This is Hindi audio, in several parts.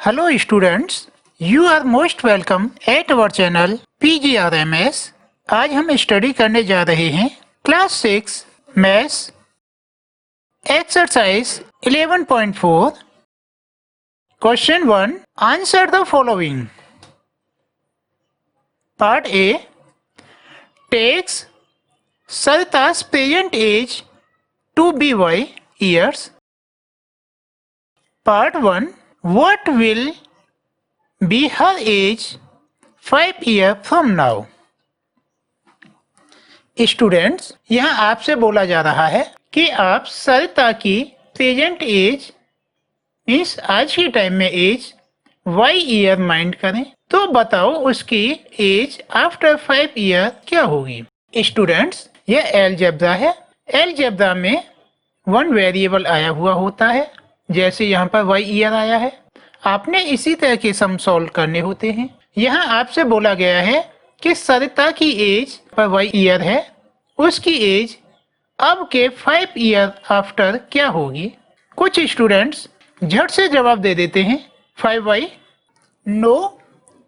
Hello students, you are most welcome at our channel PGRMS। आज हम स्टडी करने जा रहे हैं class 6 maths exercise 11.4। Question 1, answer the following. Part A, takes Sarita's present age to be y years। Part 1, what will be her age 5 years from now। Students, यहाँ आपसे बोला जा रहा है कि आप सरिता की प्रेजेंट एज मीन्स आज के टाइम में एज y ईयर माइंड करें, तो बताओ उसकी एज आफ्टर 5 ईयर क्या होगी। स्टूडेंट्स, यह अलजेब्रा है। अलजेब्रा में वन वेरिएबल आया हुआ होता है, जैसे यहाँ पर y ईयर आया है। आपने इसी तरह के सम सॉल्व करने होते हैं। यहाँ आपसे बोला गया है कि सरिता की एज पर y ईयर है, उसकी एज अब के 5 ईयर आफ्टर क्या होगी। कुछ स्टूडेंट्स झट से जवाब दे देते हैं 5y। No,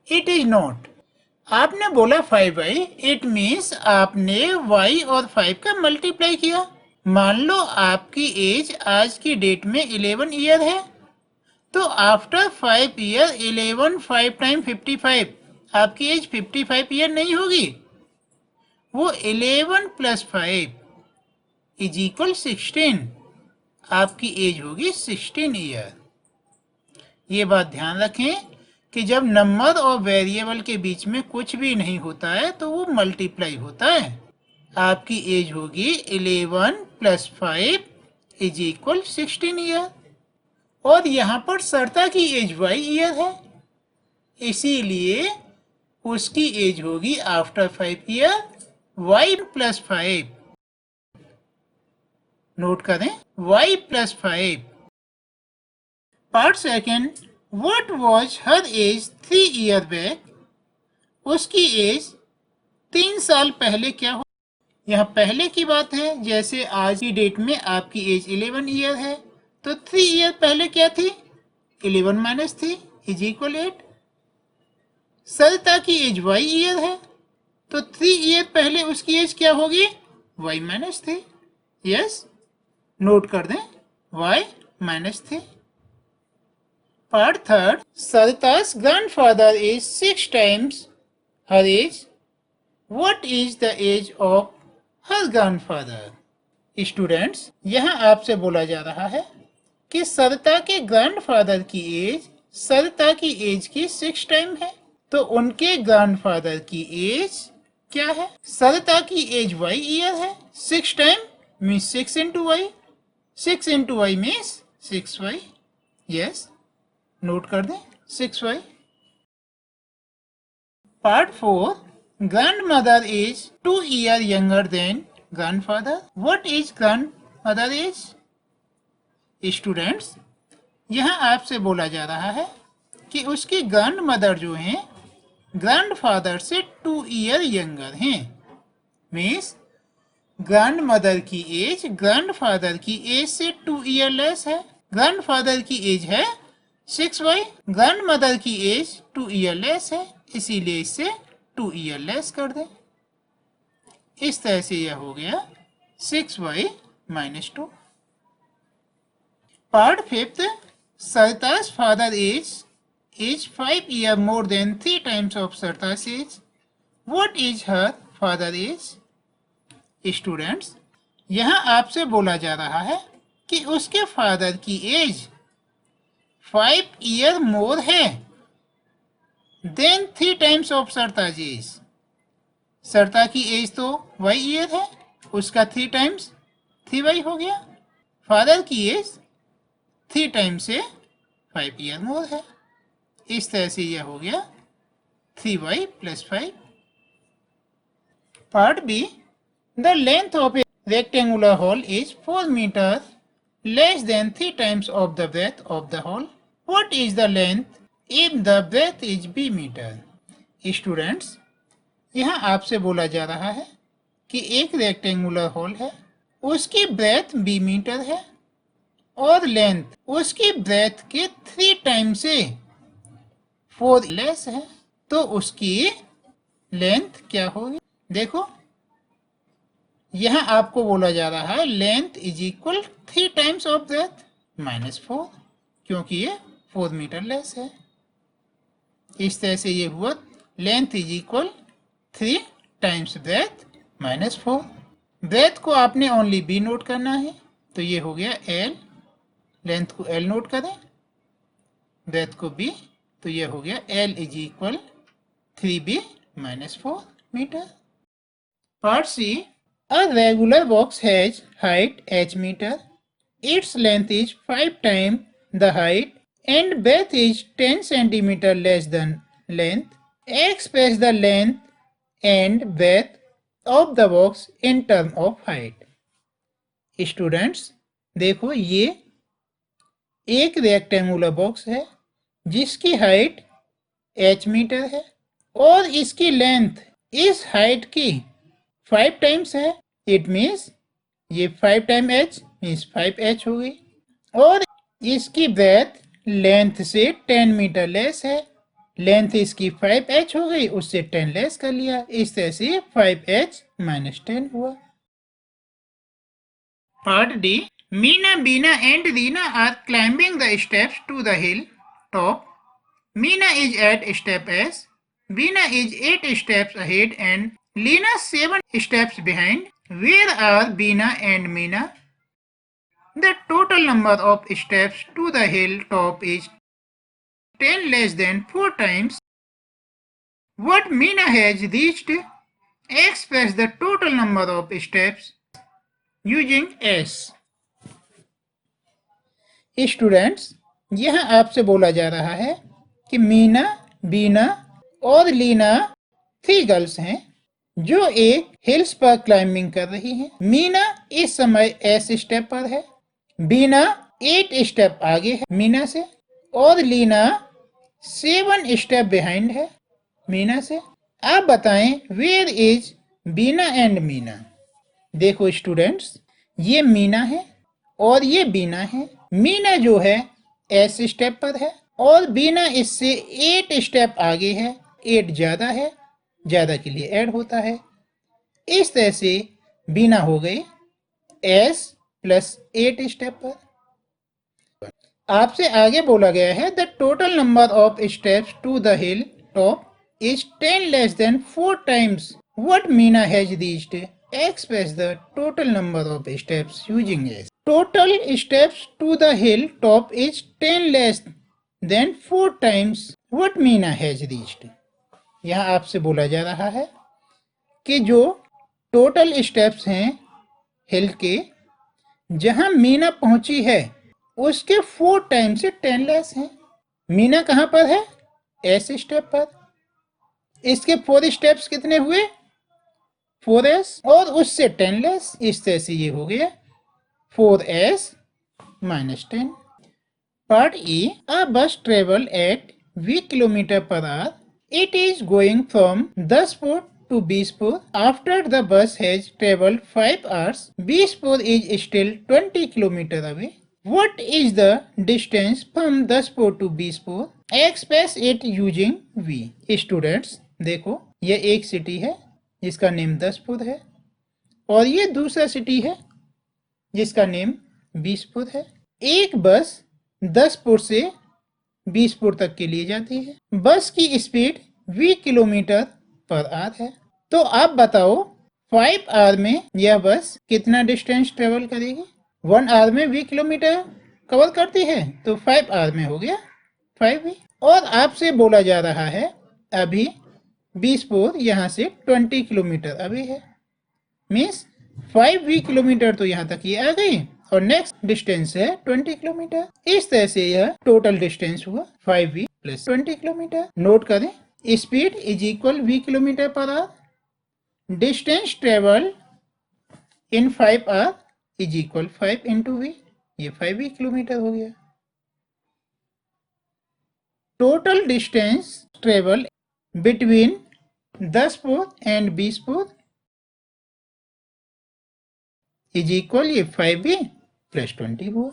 it is not. आपने बोला 5y, इट मीन्स आपने y और 5 का मल्टीप्लाई किया। मान लो आपकी एज आज की डेट में 11 ईयर है, तो आफ्टर 5 ईयर 11 5 टाइम 55, आपकी एज 55 ईयर नहीं होगी, वो 11 प्लस 5 इज इक्वल 16, आपकी एज होगी 16 ईयर। ये बात ध्यान रखें कि जब नंबर और वेरिएबल के बीच में कुछ भी नहीं होता है तो वो मल्टीप्लाई होता है। आपकी एज होगी 11 प्लस 5 इज इक्वल 16 ईयर, और यहाँ पर सरिता की एज y ईयर है, इसीलिए उसकी एज होगी after 5 year y plus 5। Note करें, y plus 5। Part second, what was her age 3 year back. उसकी एज 3 साल पहले क्या हो। यहाँ पहले की बात है, जैसे आज की डेट में आपकी एज 11 ईयर है, तो 3 ईयर पहले क्या थी, 11 माइनस 3 इज इक्वल 8। सरिता की एज y ईयर है, तो 3 ईयर पहले उसकी एज क्या होगी, y माइनस 3। यस, नोट कर दें, y minus 3। Part third, Sarita's grandfather is 6 times her age. What is the age of her grandfather? Students, यहाँ आपसे बोला जा रहा है कि सरिता के ग्रैंडफादर की एज सरिता की एज की 6 टाइम है, तो उनके ग्रैंडफादर की एज क्या है। सरिता की एज y ईयर है, 6 time means 6 into Y, 6 into Y means 6y। Yes, note कर दें 6y। Part 4, grand mother is 2 year younger than grandfather. What is grand mother age. Students, यहाँ आपसे बोला जा रहा है कि उसकी ग्रैंड मदर जो हैं ग्रैंडफादर से 2 ईयर यंगर हैं, मीन्स ग्रैंड मदर की एज ग्रैंडफादर की एज से 2 ईयर लेस है। ग्रैंडफादर की एज है 6y, ग्रैंड मदर की एज 2 ईयर लेस है, इसीलिए इससे 2 ईयर लेस कर दें। इस तरह से यह हो गया 6y minus 2। Part fifth, Sarita's father is 5 year more than 3 times of Sarita's age. What is her father age? Students, यहाँ आपसे बोला जा रहा है कि उसके फादर की एज 5 ईयर मोर है than 3 times of Sarita's age. Sarita की एज तो y ईयर है, उसका 3 टाइम्स 3y हो गया। फादर की एज 3 टाइम्स से 5 ईयर मोर है, इस तरह से यह हो गया 3y plus 5। Part B, the length of a rectangular hall is 4 metre less than 3 times of the breadth of the hall. What is the length if the breadth is b metre. Students, यहाँ आपसे बोला जा रहा है कि एक रेक्टेंगुलर हॉल है, उसकी ब्रेथ b मीटर है और लेंथ उसकी ब्रेथ के 3 टाइम से 4 लेस है तो उसकी लेंथ क्या होगी। देखो यहाँ आपको बोला जा रहा है length is equal 3 times of breadth -4, क्योंकि ये 4 मीटर लेस है। इस तरह से ये हुआ length is equal 3 times breadth -4। Breadth को आपने ओनली बी नोट करना है, तो ये हो गया एल, लेंथ को एल नोट करें, ब्रेथ को बी, तो ये हो गया L is equal 3b -4 metre. Part C. A regular box has height h meter. Its length is 5 times the height and breadth is 10 centimeter less than length. Express the length and breadth of the box in term of height. Students, देखो ये एक रेक्टेंगुलर बॉक्स है जिसकी हाइट h मीटर है और इसकी लेंथ इस हाइट की 5 टाइम्स है। इट मीन्स ये 5 टाइम h मीन्स 5h हो गई, और इसकी ब्रेथ लेंथ से 10 मीटर लेस है। लेंथ इसकी 5h हो गई, उससे 10 लेस कर लिया, इस तरह से 5h - 10 हुआ। Part D. Meena, Beena and Reena are climbing the steps to the hill top. Meena is at step S, Beena is 8 steps ahead and Leena 7 steps behind. Where are Beena and Meena? The total number of steps to the hill top is 10 less than 4 times what Meena has reached. Express the total number of steps using S. Students, यह आपसे बोला जा रहा है कि मीना, बीना और लीना 3 गर्ल्स हैं जो एक हिल्स पर क्लाइंबिंग कर रही हैं। मीना इस समय S स्टेप पर है, बीना 8 स्टेप आगे है मीना से, और लीना 7 स्टेप बिहाइंड है मीना से। आप बताएं where is Bina and Meena. देखो स्टूडेंट्स, ये मीना है और ये बीना है। मीना जो है S स्टेप पर है और बीना इससे 8 स्टेप आगे है। 8 ज्यादा है, ज्यादा के लिए ऐड होता है। इस तरह से बीना हो गई S प्लस 8 स्टेप पर। आपसे आगे बोला गया है the total number of steps to the hill top is 10 less than 4 times what Meena has reached. Express the total number of steps using S. Total steps to the hill top is 10 less than 4 times what Meena has reached. यहाँ आपसे बोला जा रहा है कि जो टोटल स्टेप्स हैं हिल के जहां मीना पहुंची है उसके 4 टाइम से 10 लेस हैं। मीना कहां पर है? S स्टेप पर। इसके 4 स्टेप्स कितने हुए? 4s और उससे 10 लेस। इस तरह से ये हो गया 4s - 10। Part E. A bus travel at v kilometer per hour. It is going from Daspur to Bispur. After the bus has traveled 5 hours, Bispur is still 20 kilometer away. What is the distance from Daspur to Bispur? Express it using V. Students, देखो ये एक सिटी है जिसका नेम दसपुर है और ये दूसरा सिटी है जिसका नेम बीसपुर है। एक बस दसपुर से बीसपुर तक के लिए जाती है। बस की स्पीड 20 किलोमीटर पर आवर है। तो आप बताओ 5 आवर में यह बस कितना डिस्टेंस ट्रेवल करेगी? 1 आवर में 20 किलोमीटर कवर करती है तो 5 आवर में हो गया 5v। और आपसे बोला जा रहा है अभी बीसपुर यहाँ से 20 किलोमीटर अभी है, मीन्स 5v किलोमीटर तो यहाँ तक ये आ गई और नेक्स्ट डिस्टेंस है 20 किलोमीटर। इस तरह से यह टोटल डिस्टेंस हुआ 5v प्लस 20 किलोमीटर। नोट करें, speed is equal v kilometre per hour, distance travel in 5 hour is equal 5 into v, ये 5v किलोमीटर हो गया। Total distance travel between Daspur and Beespur is equal ये 5v प्लस 20 हुआ।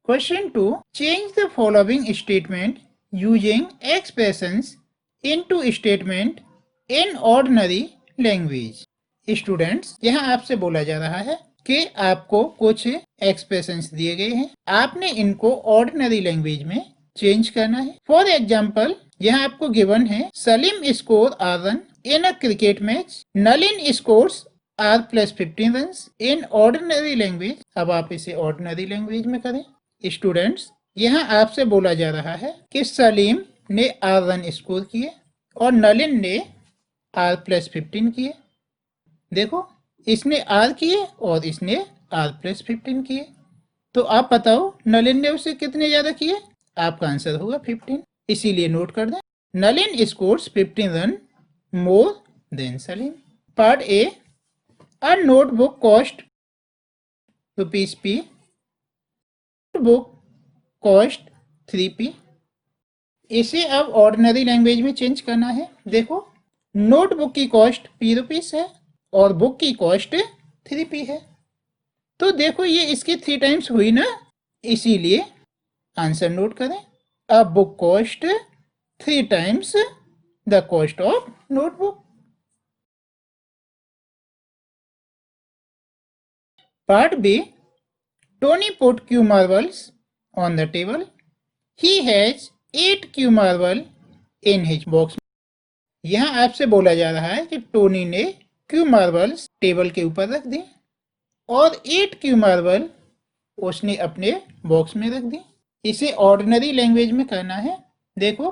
Question 2. Change the following statement using expressions into statement in ordinary language. Students, यहाँ आपसे बोला जा रहा है कि आपको कुछ एक्सप्रेशंस दिए गए हैं, आपने इनको ऑर्डिनरी लैंग्वेज में चेंज करना है। फॉर एग्जाम्पल, यहाँ आपको गिवन है Salim score R run in a cricket match, Nalin scores R plus 15 run in ordinary language. अब आप इसे ऑर्डिनरी लैंग्वेज में करें। स्टूडेंट्स, यहाँ आपसे बोला जा रहा है कि सलीम ने आर रन स्कोर किए और नलिन ने आर प्लस 15 किए। देखो, इसने आर किए और इसने आर प्लस 15 किए, तो आप बताओ नलिन ने उसे कितने ज्यादा किए? आपका आंसर होगा 15। इसीलिए नोट कर दें, Nalin scores 15 run more than Salim. Part A, a notebook cost ₹p, book cost 3p। इसे अब ऑर्डिनरी लैंग्वेज में चेंज करना है। देखो, नोटबुक की कॉस्ट ₹p है और बुक की कॉस्ट 3p है, तो देखो ये इसकी 3 टाइम्स हुई ना, इसीलिए आंसर नोट करें। अब book cost 3 times the cost of notebook. Part B, Tony put Q marbles on the table, he has 8 Q marble in his box. यहाँ आपसे बोला जा रहा है कि टोनी ने क्यू मार्बल्स टेबल के ऊपर रख दी और 8 क्यू मार्बल उसने अपने बॉक्स में रख दी। इसे ऑर्डिनरी लैंग्वेज में करना है। देखो,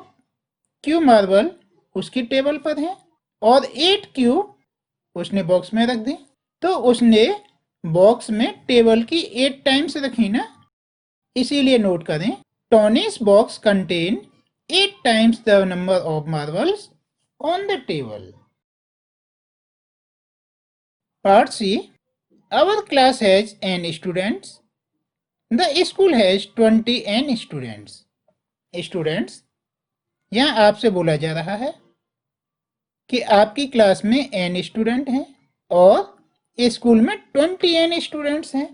क्यू मार्बल उसकी टेबल पर है और 8 क्यू उसने बॉक्स में रख दी, तो उसने बॉक्स में टेबल की 8 टाइम्स रखी ना, इसीलिए नोट करें टोनी's box contain 8 times the number of marbles on the table. Part C, our class has n students. The school has 20 n students. Students, यहाँ आपसे बोला जा रहा है कि आपकी क्लास में n स्टूडेंट हैं और स्कूल में 20 n स्टूडेंट्स हैं।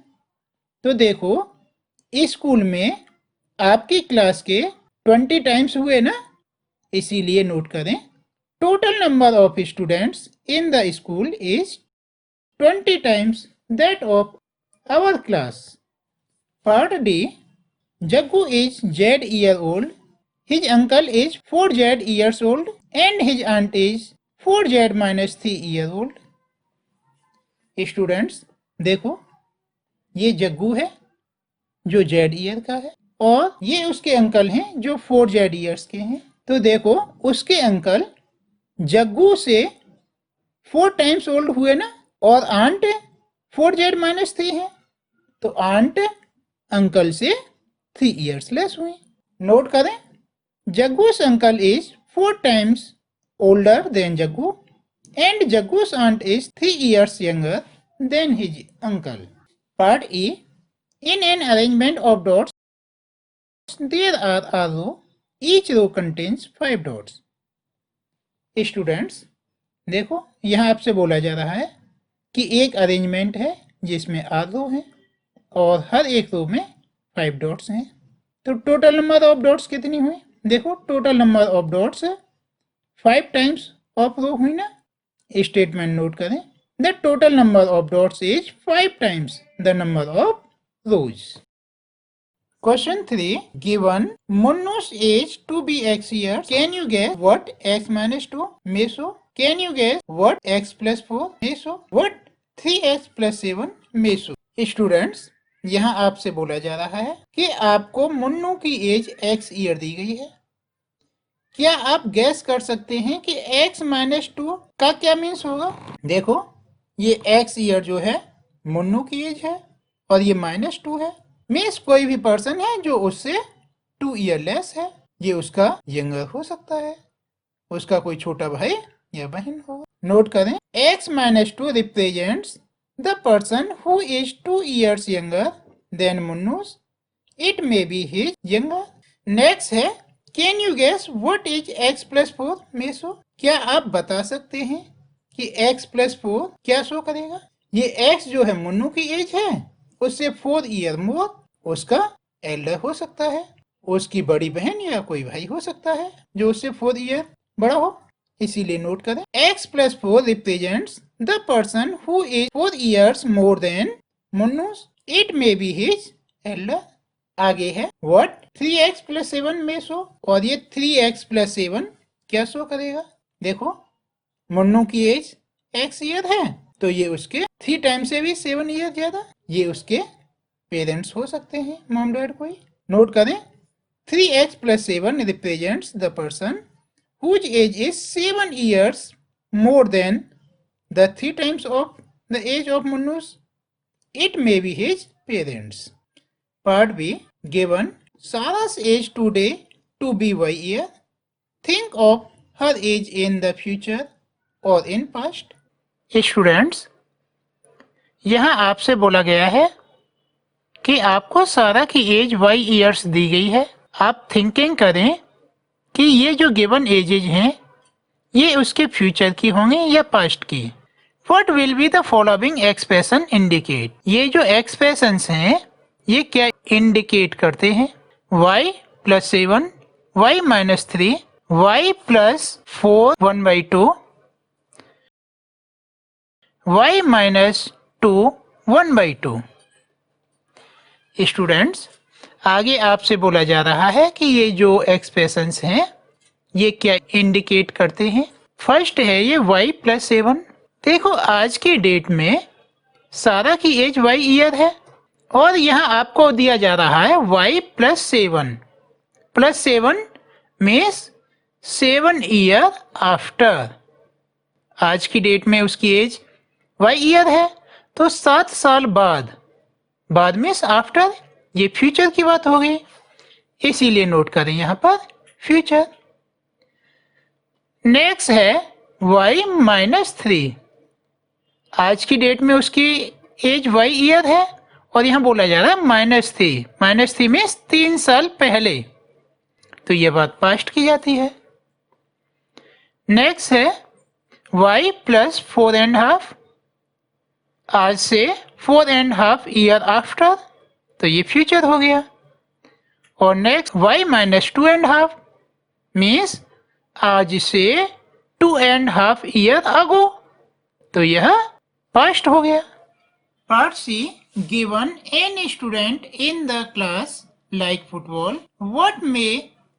तो देखो, स्कूल में आपकी क्लास के 20 टाइम्स हुए ना, इसीलिए नोट करें total number of students in the school is 20 times that of our class. Part D, Jaggu is Z year old, his uncle is 4Z years old and his aunt is 4Z minus 3 year old. Students, देखो, ये जग्गू है जो Z ईयर का है और ये उसके अंकल हैं जो 4Z ईयर्स के हैं। तो देखो, उसके अंकल जग्गू से 4 टाइम्स ओल्ड हुए ना, और आंट 4Z माइनस 3 है, तो आंट अंकल से 3 ईयर्स लेस हुई। नोट करें, Jaggu's uncle is 4 times older than Jaggu and Jaggu's aunt is 3 years younger than his uncle. Part E, in an arrangement of dots, there are a row, each row contains 5 dots. Students, देखो, यहाँ आपसे बोला जा रहा है कि एक अरेंजमेंट है जिसमें 8 रो हैं और हर एक रो में 5 डॉट्स हैं, तो टोटल नंबर ऑफ डॉट्स कितनी हुई? देखो, total number of dots 5 times of row हुई ना। स्टेटमेंट नोट करें, the total number of dots is 5 times the number of rows. Question 3, given Munnu's age to be x years, can you guess what x minus 2 may show? Can you guess what x plus 4 may show? What 3x plus 7 may show? Students, यहाँ आपसे बोला जा रहा है कि आपको मुन्नू की एज x ईयर दी गई है। क्या आप गैस कर सकते हैं कि x माइनस 2 का क्या मीन्स होगा? देखो, ये x ईयर जो है मुन्नू की एज है और ये -2 है, मीन्स कोई भी पर्सन है जो उससे 2 ईयर लेस है, ये उसका यंगर हो सकता है, उसका कोई छोटा भाई या बहन होगा। नोट करें, x minus 2 represents the person who is 2 years younger than Munnu's, it may be his younger. Next है, can you guess what is x plus 4 may show? क्या आप बता सकते हैं कि x प्लस 4 क्या शो करेगा? ये x जो है मुन्नू की एज है, उससे 4 ईयर मोर उसका एल्डर हो सकता है, उसकी बड़ी बहन या कोई भाई हो सकता है जो उससे 4 ईयर बड़ा हो, इसीलिए नोट करें x plus 4 represents the person who is 4 years more than मुन्नूस, it may be his elder। आगे है what 3x plus 7 में शो, और ये 3x plus 7 क्या शो करेगा, देखो मुन्नू की एज x ईयर है तो ये उसके 3 टाइम से भी 7 ईयर ज्यादा, ये उसके पेरेंट्स हो सकते हैं, मॉम डैड कोई। नोट करें 3x plus 7 represents the person whose age is 7 years more than the 3 times of the age of Munnus. It may be his parents. Part B. Given Sarah's age today to be y year, think of her age in the future or in past. Students, यहाँ आपसे बोला गया है कि आपको सारा की एज y ईयर्स दी गई है। आप थिंकिंग करें कि ये जो गिवन एजेज हैं ये उसके फ्यूचर की होंगी या पास्ट की। What will be the following expression indicate? ये जो एक्सप्रेशंस हैं ये क्या इंडिकेट करते हैं, y plus 7, y minus 3, y plus 4 1/2, y minus 2 1/2। Students, आगे आपसे बोला जा रहा है कि ये जो एक्सप्रेशंस हैं ये क्या इंडिकेट करते हैं। फर्स्ट है ये y plus 7। देखो आज की डेट में सारा की एज y ईयर है और यहाँ आपको दिया जा रहा है y plus 7 plus 7 means 7 year after. आज की डेट में उसकी एज y ईयर है तो 7 साल बाद मीन्स आफ्टर, ये फ्यूचर की बात हो गई, इसीलिए नोट करें यहाँ पर फ्यूचर। नेक्स्ट है y minus 3। आज की डेट में उसकी एज y ईयर है और यहाँ बोला जा रहा है -3, -3 मीन्स 3 साल पहले, तो ये बात पास्ट की जाती है। नेक्स्ट है y plus 4.5। आज से 4.5 ईयर आफ्टर, तो ये फ्यूचर हो गया। और नेक्स्ट y minus 2.5 मीन्स आज से 2.5 ईयर अगो, तो यह पास्ट हो गया। Part C. Given N student in the class like football, what may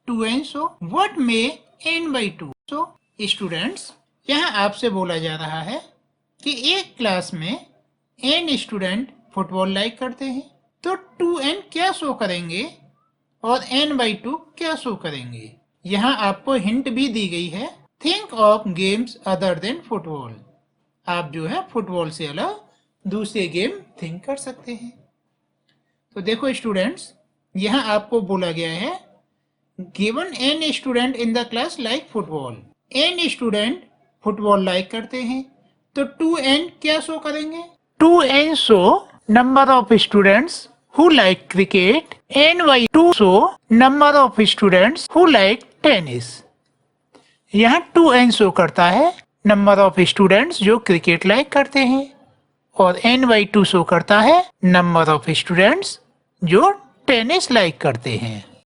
2 and so, what may n/2। So students, यहाँ आपसे बोला जा रहा है कि एक क्लास में n स्टूडेंट फुटबॉल लाइक करते हैं तो 2n क्या शो करेंगे और n/2 क्या शो करेंगे। यहाँ आपको हिंट भी दी गई है, think of games other than football. आप जो है फुटबॉल से अलग दूसरे गेम थिंक कर सकते हैं। तो देखो स्टूडेंट्स, यहाँ आपको बोला गया है given n student in the class like football, n student football like करते हैं तो 2n क्या शो करेंगे, 2n show number of students who like cricket, n/2 show number of students who like tennis। यहाँ 2n शो करता है नंबर ऑफ स्टूडेंट्स जो क्रिकेट लाइक करते हैं और n/2 शो करता है नंबर ऑफ स्टूडेंट्स जो टेनिस लाइक करते हैं।